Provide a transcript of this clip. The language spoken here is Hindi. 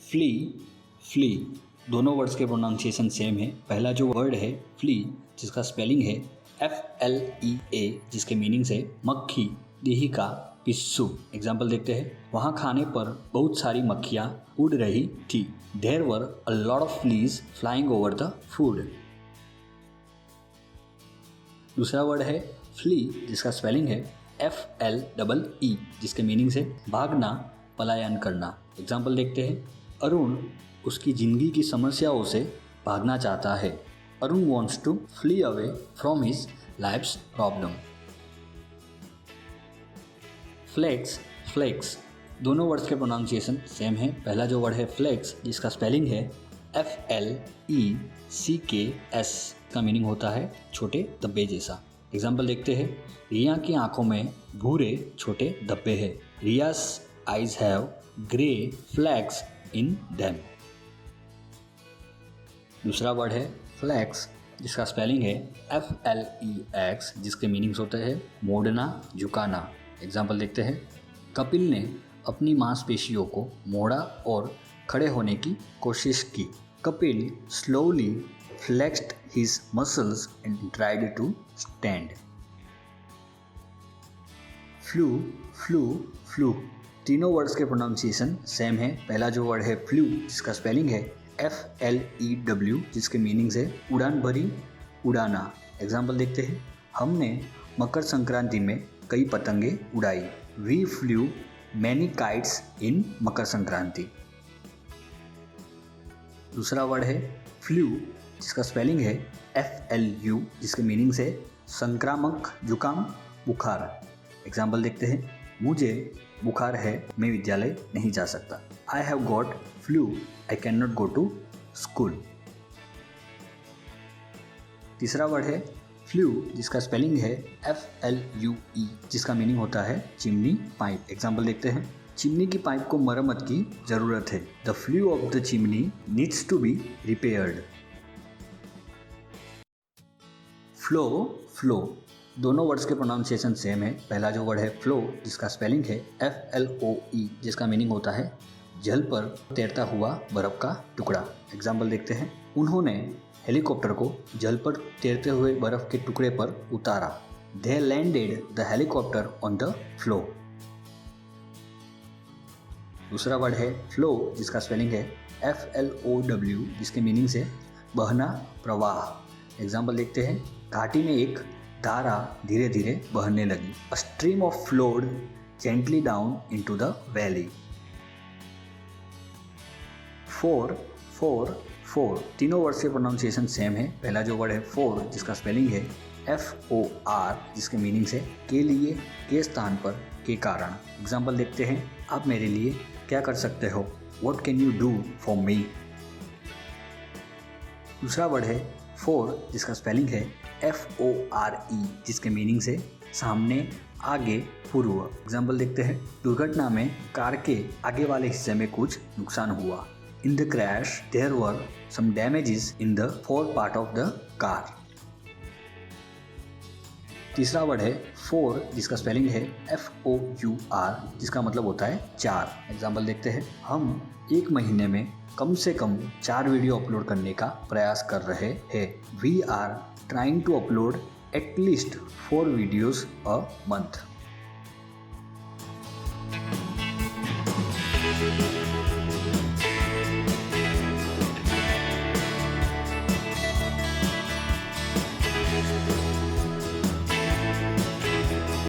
फ्ली, फ्ली, दोनों वर्ड्स के प्रोनाउंसिएशन सेम है। पहला जो वर्ड है फ्ली, जिसका स्पेलिंग है FLEA, जिसके मीनिंग्स है मक्खी, देहिका, पिस्सू। एग्जाम्पल देखते हैं। वहाँ खाने पर बहुत सारी मक्खियाँ उड़ रही थी। There were a lot of fleas flying over the food. दूसरा वर्ड है फ्ली, जिसका स्पेलिंग है FLEE, जिसके मीनिंग्स है भागना, पलायन करना। एग्जाम्पल देखते हैं। अरुण उसकी जिंदगी की समस्याओं से भागना चाहता है। Arun wants to flee away from his life's problem. Flex, flex, दोनों वर्ड्स के प्रोनाउंसिएशन सेम है। पहला जो वर्ड है फ्लेक्स, जिसका स्पेलिंग है FLECKS, का मीनिंग होता है छोटे धब्बे जैसा। एग्जाम्पल देखते हैं। रिया की आंखों में भूरे छोटे धब्बे हैं। Riyaz eyes have grey flecks in them. दूसरा वर्ड है फ्लैक्स, जिसका स्पेलिंग है FLEX, जिसके मीनिंग्स होते हैं मोड़ना, झुकाना। एग्जाम्पल देखते हैं। कपिल ने अपनी मांसपेशियों को मोड़ा और खड़े होने की कोशिश की। Kapil slowly flexed his muscles and tried to stand. Flu, flu, flu, तीनों वर्ड्स के प्रोनाउंसिएशन सेम है। पहला जो वर्ड है फ्लू, जिसका स्पेलिंग है FLEW, जिसके मीनिंग्स है उड़ान भरी, उड़ाना। एग्जाम्पल देखते हैं। हमने मकर संक्रांति में कई पतंगे उड़ाई। We flew many kites in Makar Sankranti. दूसरा वर्ड है फ्लू, जिसका स्पेलिंग है FLU, जिसके मीनिंग्स है संक्रामक, जुकाम, बुखार। एग्जाम्पल देखते हैं। मुझे बुखार है, मैं विद्यालय नहीं जा सकता। I have got flu, I cannot go to school. तीसरा वर्ड है फ्लू, जिसका स्पेलिंग है FLUE, जिसका मीनिंग होता है चिमनी, पाइप। एग्जाम्पल देखते हैं। चिमनी की पाइप को मरम्मत की जरूरत है। The flue of the chimney needs to be repaired. Flow, flow, दोनों वर्ड्स के प्रोनाउंसिएशन सेम है। पहला जो वर्ड है फ्लो, जिसका स्पेलिंग है FLOE, जिसका मीनिंग होता है जल पर तैरता हुआ बर्फ का टुकड़ा। एग्जाम्पल देखते हैं। उन्होंने हेलीकॉप्टर को जल पर तैरते हुए बर्फ के टुकड़े पर उतारा। They landed the helicopter on the floor. दूसरा वर्ड है फ्लो, जिसका स्पेलिंग है FLOW, जिसके मीनिंग से बहना, प्रवाह। एग्जाम्पल देखते हैं। घाटी में एक धारा धीरे धीरे बहने लगी। A stream of flowed gently down into the valley. Four, four, four, तीनों वर्ड्स के प्रोनाउंसिएशन सेम है। पहला जो वर्ड है फोर, जिसका स्पेलिंग है FOR, जिसके मीनिंग है के लिए, के स्थान पर, के कारण। एग्जाम्पल देखते हैं। आप मेरे लिए क्या कर सकते हो? What can you do for me? दूसरा वर्ड है फोर, जिसका स्पेलिंग है FORE, जिसके मीनिंग है सामने, आगे, पूर्व। एग्जाम्पल देखते हैं। दुर्घटना में कार के आगे वाले हिस्से में कुछ नुकसान हुआ। In the crash, there were some damages in the forward part of the car. तीसरा वर्ड है फोर, जिसका स्पेलिंग है FOUR, जिसका मतलब होता है चार। एग्जाम्पल देखते हैं। हम एक महीने में कम से कम 4 वीडियो अपलोड करने का प्रयास कर रहे हैं। We are trying to upload at least 4 videos a month.